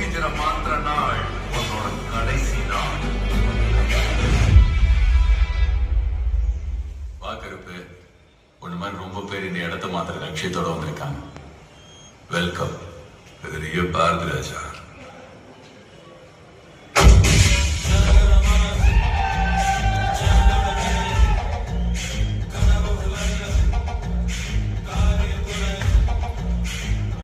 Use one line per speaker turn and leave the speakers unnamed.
ப்ரொசீஜரை மாத்திர நாள் உன்னோட கடைசி நாள்.
வாக்கருப்பு ஒன்று மாதிரி ரொம்ப பேர் இந்த இடத்த மாத்திர லட்சியத்தோட வந்திருக்காங்க. வெல்கம்.
பெரிய பாரதி ராஜா.